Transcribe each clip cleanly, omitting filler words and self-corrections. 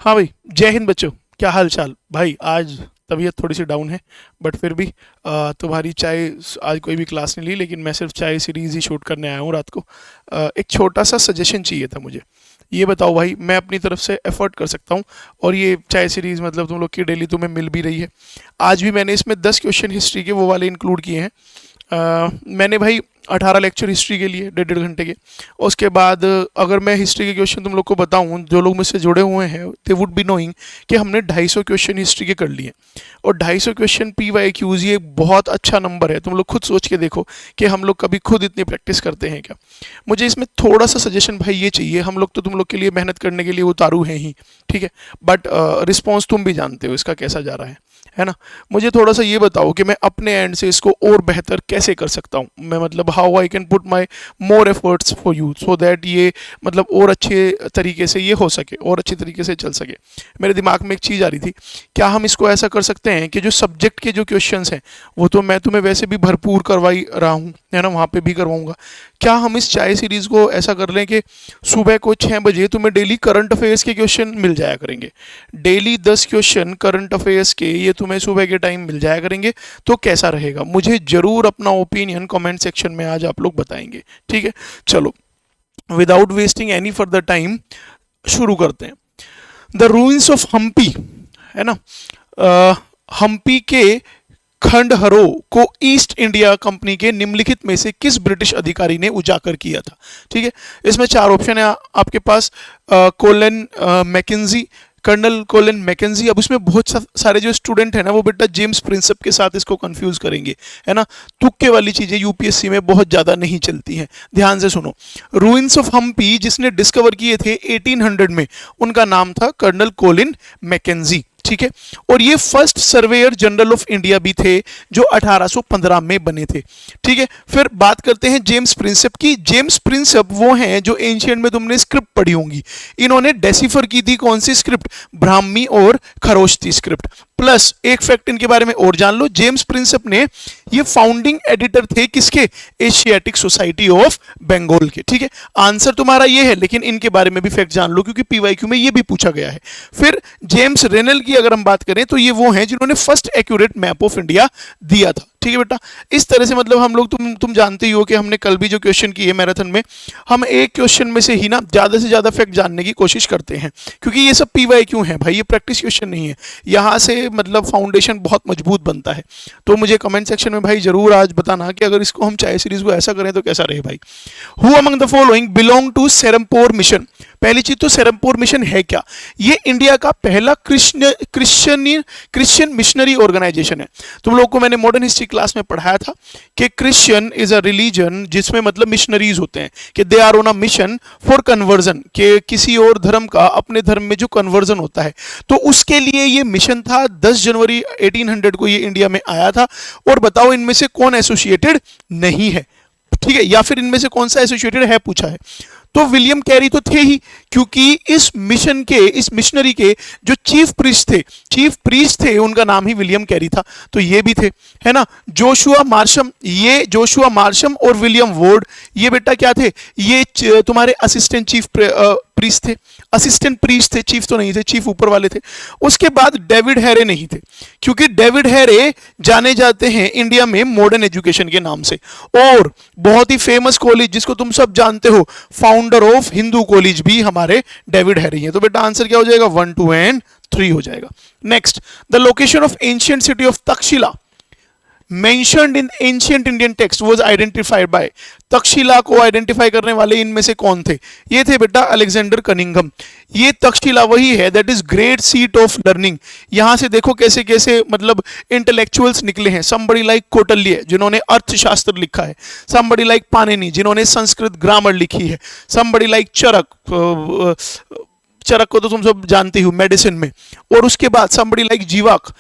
हाँ भाई, जय हिंद बच्चों। क्या हाल चाल भाई? आज तबीयत थोड़ी सी डाउन है, बट फिर भी तुम्हारी चाय, आज कोई भी क्लास नहीं ली, लेकिन मैं सिर्फ चाय सीरीज़ ही शूट करने आया हूँ रात को। एक छोटा सा सजेशन चाहिए था मुझे। ये बताओ भाई, मैं अपनी तरफ से एफर्ट कर सकता हूँ, और ये चाय सीरीज़ मतलब तुम लोग की डेली तुम्हें मिल भी रही है। आज भी मैंने इसमें 10 क्वेश्चन हिस्ट्री के वो वाले इंक्लूड किए हैं। मैंने भाई 18 लेक्चर हिस्ट्री के लिए, 1.5 घंटे के। उसके बाद अगर मैं हिस्ट्री के क्वेश्चन तुम लोग को बताऊं, जो लोग मुझसे जुड़े हुए हैं दे वुड बी नोइंग कि हमने 250 क्वेश्चन हिस्ट्री के कर लिए। और 250 क्वेश्चन PYQs, ये एक बहुत अच्छा नंबर है। तुम लोग खुद सोच के देखो कि हम लोग कभी खुद इतनी प्रैक्टिस करते हैं क्या। मुझे इसमें थोड़ा सा सजेशन भाई ये चाहिए। हम लोग तो तुम लोग के लिए मेहनत करने के लिए उतारू हैं ही, ठीक है, बट रिस्पॉन्स तुम भी जानते हो इसका कैसा जा रहा है ना। मुझे थोड़ा सा ये बताओ कि मैं अपने एंड से इसको और बेहतर कैसे कर सकता हूँ। मैं मतलब how I can put my more efforts for you so that ये मतलब और अच्छे तरीके से ये हो सके, और अच्छे तरीके से चल सके। मेरे दिमाग में एक चीज़ आ रही थी, क्या हम इसको ऐसा कर सकते हैं कि जो सब्जेक्ट के जो क्वेश्चंस हैं वो तो मैं तुम्हें वैसे भी भरपूर करवाई रहा हूँ, है ना, वहाँ पे भी करवाऊँगा। क्या हम इस चाय सीरीज़ को ऐसा कर लें कि सुबह को 6 बजे तुम्हें डेली करंट अफेयर्स के क्वेश्चन मिल जाया करेंगे। डेली 10 क्वेश्चन करंट अफेयर्स के ये तुम्हें सुबह के टाइम मिल जाया करेंगे। तो कैसा रहेगा? मुझे ज़रूर अपना ओपिनियन कमेंट सेक्शन में आज आप लोग बताएंगे, ठीक है। चलो, without wasting any further time शुरू करते हैं। द रूइंस ऑफ हम्पी, है ना, हम्पी के खंडहरों को ईस्ट इंडिया कंपनी के निम्नलिखित में से किस ब्रिटिश अधिकारी ने उजागर किया था? ठीक है, इसमें 4 ऑप्शन है आपके पास। Colin Mackenzie, colonel Colin Mackenzie. अब उसमें बहुत सारे जो स्टूडेंट हैं ना, वो बेटा जेम्स प्रिंसेप के साथ इसको कंफ्यूज करेंगे, है ना। तुक्के वाली चीज़ें यूपीएससी में बहुत ज़्यादा नहीं चलती हैं। ध्यान से सुनो। रूइंस ऑफ हम्पी जिसने डिस्कवर किए थे 1800 में, उनका नाम था कर्नल कोलिन मैकेंजी, ठीक है। और ये first surveyor general of India भी थे, जो 1815 में बने थे, ठीक है। फिर बात करते हैं जेम्स प्रिंसेप की। जेम्स प्रिंसेप वो हैं जो एंशियंट में तुमने स्क्रिप्ट पढ़ी होंगी। इन्होंने डेसिफर की थी कौन सी स्क्रिप्ट? ब्राह्मी और खरोष्टी स्क्रिप्ट। प्लस एक फैक्ट इनके बारे में और जान लो, जेम्स प्रिंसेप ने ये फाउंडिंग एडिटर थे किसके? एशियाटिक सोसाइटी ऑफ बंगाल के, ठीक है। आंसर तुम्हारा ये है, लेकिन इनके बारे में भी फैक्ट जान लो क्योंकि पीवाईक्यू में ये भी पूछा गया है। फिर जेम्स रेनल की अगर हम बात करें तो ये वो हैं जिन्होंने first accurate map of India दिया था, ठीक है बेटा। इस तरह से मतलब हम लोग, तुम जानते ही हो कि हमने कल भी जो क्वेश्चन किए मैराथन में, हम एक क्वेश्चन में से ही ना ज़्यादा से ज़्यादा फैक्ट जानने की कोशिश करते हैं, क्योंकि ये सब PYQ है भाई, ये प्रैक्टिस क्वेश्चन नहीं है। यहाँ से मतलब फाउंडेशन बहुत मजबूत बनता है। तो मुझे कमेंट सेक्शन में भाई जरूर आज बताना कि अगर इसको हम चाय सीरीज को ऐसा करें तो कैसा रहे भाई। Who among the following belong to Serampore mission? पहली चीज तो सेरमपोर मिशन है क्या? ये इंडिया का पहला क्रिश्चियन मिशनरी ऑर्गेनाइजेशन है। तुम लोग को मैंने मॉडर्न हिस्ट्री क्लास में पढ़ाया था कि क्रिश्चियन इज अ रिलीजन जिसमें मतलब मिशनरीज होते हैं, कि they are on a mission for conversion, के किसी और धर्म का अपने धर्म में जो कन्वर्जन होता है, तो उसके लिए ये मिशन था। 10 जनवरी 1800 को ये इंडिया में आया था। और बताओ इनमें से कौन एसोसिएटेड नहीं है, ठीक है, या फिर इनमें से कौन सा एसोसिएटेड है पूछा है। तो विलियम कैरी तो थे ही, क्योंकि इस मिशन के, इस मिशनरी के जो चीफ प्रीस्ट थे उनका नाम ही विलियम कैरी था, तो ये भी थे, है ना। जोशुआ मार्शम और विलियम वॉर्ड, ये बेटा क्या थे? ये तुम्हारे असिस्टेंट चीफ प्रीस्ट थे, असिस्टेंट प्रीस्ट थे, चीफ तो नहीं थे, चीफ ऊपर वाले थे। उसके बाद डेविड हैरे नहीं थे, क्योंकि डेविड हैरे जाने जाते हैं इंडिया में मॉडर्न एजुकेशन के नाम से। और बहुत ही फेमस कॉलेज जिसको तुम सब जानते हो, फाउंडर ऑफ हिंदू कॉलेज भी हमारे डेविड हैरी हैं। तो बेटा आंसर क्या हो जाएगा? 1, 2 एंड 3 हो जाएगा। Next, the location of ancient city of Takshashila mentioned in ancient Indian text was identified by। Takshashila को आइडेंटिफाई करने वाले इनमें से कौन थे? ये थे बेटा अलेक्जेंडर कनिंघम। ये तक्षशिला वही है that is great seat of learning. यहां से देखो कैसे कैसे मतलब इंटेलेक्चुअल्स निकले हैं। समबडी लाइक कौटिल्य जिन्होंने अर्थशास्त्र लिखा है, समबडी लाइक पाणिनि जिन्होंने संस्कृत ग्रामर लिखी है, समबडी लाइक चरक को तो तुम सब जानते हो मेडिसिन में। और उसके बाद समबडी लाइक जीवाक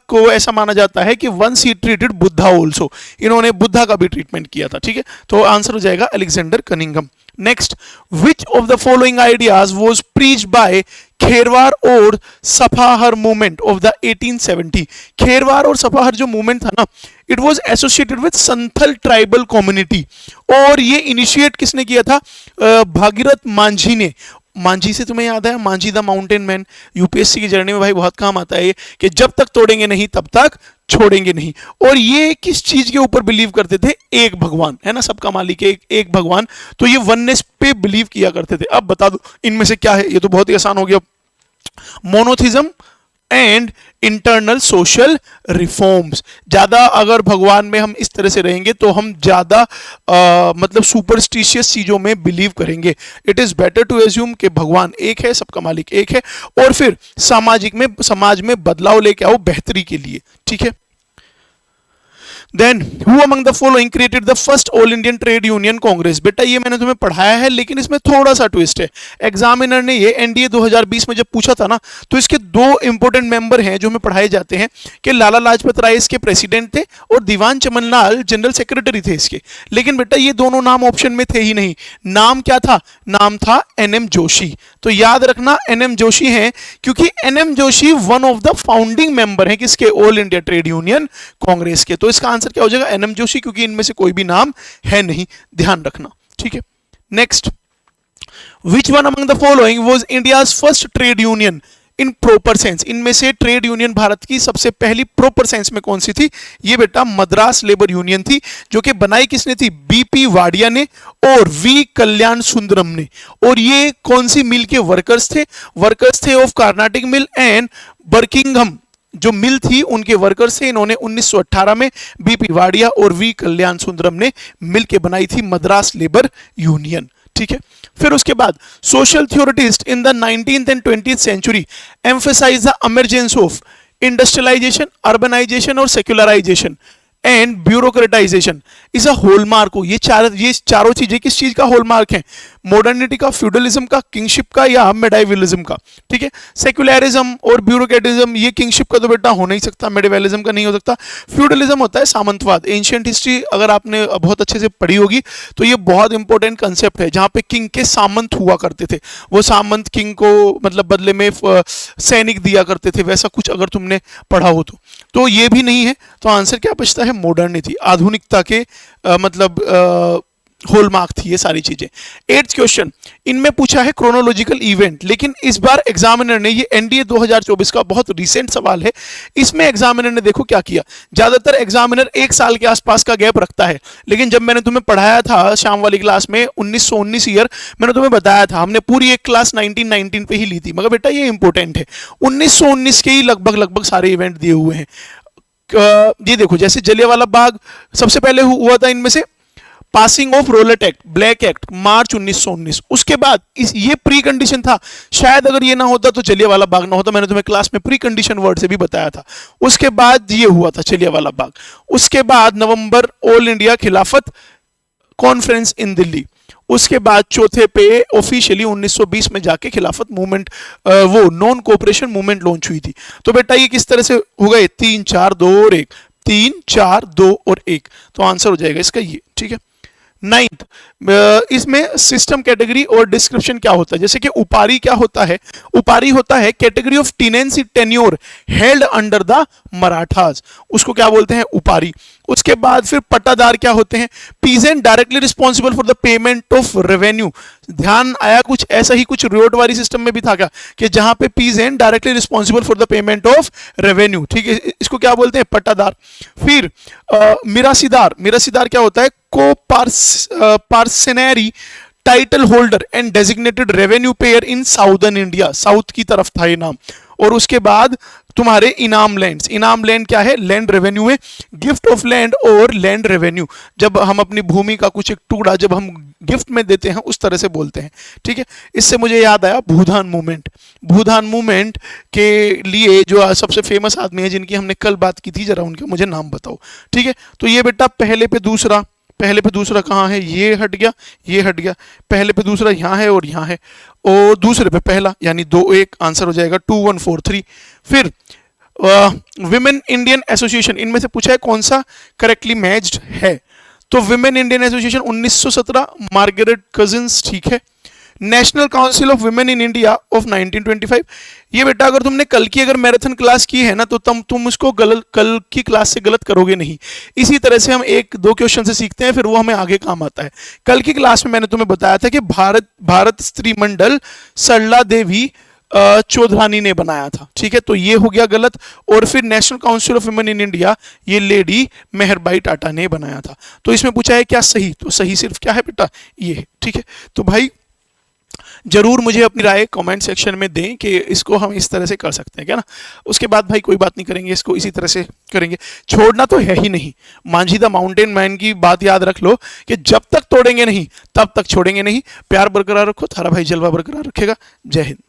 को ऐसा माना जाता है कि once he treated Buddha also, इन्होंने बुद्धा का भी ट्रीटमेंट किया था, ठीक है। तो आंसर हो जाएगा Alexander Cunningham. Next, which of the following ideas was preached by Kherwar और Safahar movement of the 1870? Kherwar और सफाहर जो मूवमेंट था ना, it was associated with Santhal tribal community. और ये इनिशिएट किसने किया था? भागीरथ मांझी ने। मांझी से तुम्हें याद है, Manjhi the mountain man, UPSC की जर्नी में भाई बहुत काम आता है ये, कि जब तक तोड़ेंगे नहीं तब तक छोड़ेंगे नहीं। और ये किस चीज के ऊपर बिलीव करते थे? एक भगवान है ना, सबका मालिक एक भगवान, तो ये वननेस पे बिलीव किया करते थे। अब बता दो इनमें से क्या है, ये तो बहुत ही आसान हो गया, monotheism and internal social reforms. ज्यादा अगर भगवान में हम इस तरह से रहेंगे तो हम ज्यादा मतलब सुपरस्टिशियस चीजों में बिलीव करेंगे। It is better to assume कि भगवान एक है, सबका मालिक एक है, और फिर समाज में बदलाव लेके आओ बेहतरी के लिए, ठीक है। Then who among the following created the first all Indian trade union congress? बेटा ये मैंने तुम्हें पढ़ाया है, लेकिन इसमें थोड़ा सा ट्विस्ट है। एग्जामिनर ने ये एनडीए 2020 में जब पूछा था ना, तो इसके दो इंपॉर्टेंट मेंबर हैं जो हमें पढ़ाए जाते हैं कि लाला लाजपत राय इसके प्रेसिडेंट थे और दीवान चमनलाल जनरल सेक्रेटरी थे इसके। लेकिन बेटा ये दोनों नाम ऑप्शन में थे ही नहीं। नाम क्या था? नाम था एनएम जोशी। तो याद रखना एनएम जोशी हैं, क्योंकि NM Joshi one of the founding member हैं किसके? All India trade union congress के। तो इसका आंसर क्या हो जाएगा? एनएम जोशी, क्योंकि इनमें से कोई भी नाम है नहीं, ध्यान रखना, ठीक है। Next, which one among the following was India's first trade union in proper sense? इनमें से ट्रेड यूनियन भारत की सबसे पहली प्रोपर सेंस में कौन सी थी? ये बेटा मद्रास लेबर यूनियन थी, जो कि बनाई किसने थी? बीपी वाडिया ने और वी कल्याण सुंदरम ने। और ये कौन सी मिल के वर्कर्स थे? वर्कर्स थे of Carnatic mill and Buckingham, जो मिल थी उनके वर्कर्स थे। इन्होंने 1918 में बीपी वाडिया और वी कल्याण सुंदरम ने मिल के बनाई थी मद्रास लेबर यूनियन, ठीक है। फिर उसके बाद social theorists in the 19th and 20th century emphasise the emergence of industrialisation, urbanisation और secularisation and bureaucratisation is a hallmark. ये चारों चीजें किस चीज का हॉलमार्क है? मॉडर्निटी का, फ्यूडलिज्म का, किंगशिप का या मेडाइवलिज्म का, ठीक है। सेक्युलरिज्म और ब्यूरोक्रेटिज्म, ये किंगशिप का तो बेटा हो नहीं सकता, मेडाइवलिज्म का नहीं हो सकता। फ्यूडलिज्म होता है सामंतवाद। एंशिएंट हिस्ट्री अगर आपने बहुत अच्छे से पढ़ी होगी तो ये बहुत इंपॉर्टेंट कंसेप्ट है, जहां पे किंग के सामंत हुआ करते थे। वो सामंत किंग को मतलब बदले में सैनिक दिया करते थे, वैसा कुछ अगर तुमने पढ़ा हो तो ये भी नहीं है। तो आंसर क्या बचता है? मॉडर्निटी, आधुनिकता के मतलब हॉलमार्क थी ये सारी चीजें। 8th क्वेश्चन, इनमें पूछा है क्रोनोलॉजिकल इवेंट, लेकिन इस बार एग्जामिनर ने, ये एनडीए 2024 का बहुत रिसेंट सवाल है, इसमें एग्जामिनर ने देखो क्या किया। ज्यादातर एग्जामिनर 1 साल के आसपास का गैप रखता है, लेकिन जब मैंने तुम्हें पढ़ाया था शाम वाली क्लास में 1919 ईयर, मैंने तुम्हें बताया था हमने पूरी एक क्लास 1919 पे ही ली थी, मगर बेटा ये इंपॉर्टेंट है, 1919 के ही लगभग सारे इवेंट दिए हुए हैं। ये देखो, जैसे जलियांवाला बाग सबसे पहले हुआ था, इनमें से passing of Rowlatt act, black act, March 1919। उसके बाद ये प्री कंडीशन था, शायद अगर ये ना होता तो जलियांवाला बाग ना होता, मैंने तुम्हें क्लास में प्री कंडीशन वर्ड से भी बताया था। उसके बाद ये हुआ था जलियांवाला बाग। उसके बाद नवंबर ऑल इंडिया खिलाफत कॉन्फ्रेंस इन दिल्ली। उसके बाद चौथे पे ऑफिशियली 1920 में जाके खिलाफत मूवमेंट, वो नॉन कोऑपरेशन मूवमेंट लॉन्च हुई थी। तो बेटा ये किस तरह से हो गए? 3 4 2 और 1, 3 4 2 और 1, तो आंसर हो जाएगा इसका ये, ठीक है। 9th, इसमें सिस्टम, कैटेगरी और डिस्क्रिप्शन क्या होता है? जैसे कि उपारी क्या होता है? उपारी होता है category of tenancy tenure held under the Marathas, उसको क्या बोलते हैं? उपारी। उसके बाद फिर पट्टादार क्या होते हैं? Peasant directly responsible for the payment of revenue. ध्यान आया? कुछ ऐसा ही कुछ रियोटवारी सिस्टम में भी था क्या, कि जहां पे peasant directly responsible for the payment of revenue, ठीक है, इसको क्या बोलते हैं? पट्टादार। फिर मिरासीदार, मिरासीदार क्या होता है? Coparcenary title holder and designated revenue payer in southern India, south की तरफ था ये नाम। और उसके बाद तुम्हारे इनाम लैंड्स, इनाम लैंड क्या है? लैंड रेवेन्यू है। गिफ्ट ऑफ लैंड और लैंड रेवेन्यू, जब हम अपनी भूमि का कुछ एक टुकड़ा जब हम गिफ्ट में देते हैं उस तरह से बोलते हैं, ठीक है। इससे मुझे याद आया भूदान मूवमेंट। भूदान मूवमेंट के लिए जो सबसे फेमस आदमी है जिनकी हमने कल बात की थी, जरा उनके मुझे नाम बताओ, ठीक है। तो ये बेटा पहले पे दूसरा, पहले पे दूसरा कहाँ है? ये हट गया, ये हट गया, पहले पे दूसरा यहाँ है और यहाँ है, और दूसरे पे पहला, यानी 2 1, आंसर हो जाएगा 2 1 4 3। फिर विमेन इंडियन एसोसिएशन, इनमें से पूछा है कौन सा करेक्टली मैच्ड है? तो women Indian association 1917, Margaret cousins, ठीक है। National council of women in India of 1925। ये बेटा अगर तुमने कल की अगर मैराथन क्लास की है ना तो तुम उसको कल की क्लास से गलत करोगे नहीं। इसी तरह से हम एक दो क्वेश्चन से सीखते हैं, फिर वो हमें आगे काम आता है। कल की क्लास में मैंने तुम्हें बताया था कि भारत स्त्री मंडल सरला देवी चौधरानी ने बनाया था, ठीक है, तो ये हो गया गलत। और फिर national council of women in India ये लेडी मेहरबाई टाटा ने बनाया था। तो इसमें पूछा है क्या सही, तो सही सिर्फ क्या है बेटा, ये है, ठीक है। तो भाई जरूर मुझे अपनी राय कमेंट सेक्शन में दें कि इसको हम इस तरह से कर सकते हैं क्या ना। उसके बाद भाई कोई बात नहीं करेंगे, इसको इसी तरह से करेंगे, छोड़ना तो है ही नहीं। मांझी द माउंटेन मैन की बात याद रख लो कि जब तक तोड़ेंगे नहीं तब तक छोड़ेंगे नहीं। प्यार बरकरार रखो, थारा भाई जलवा बरकरार रखेगा। जय हिंद।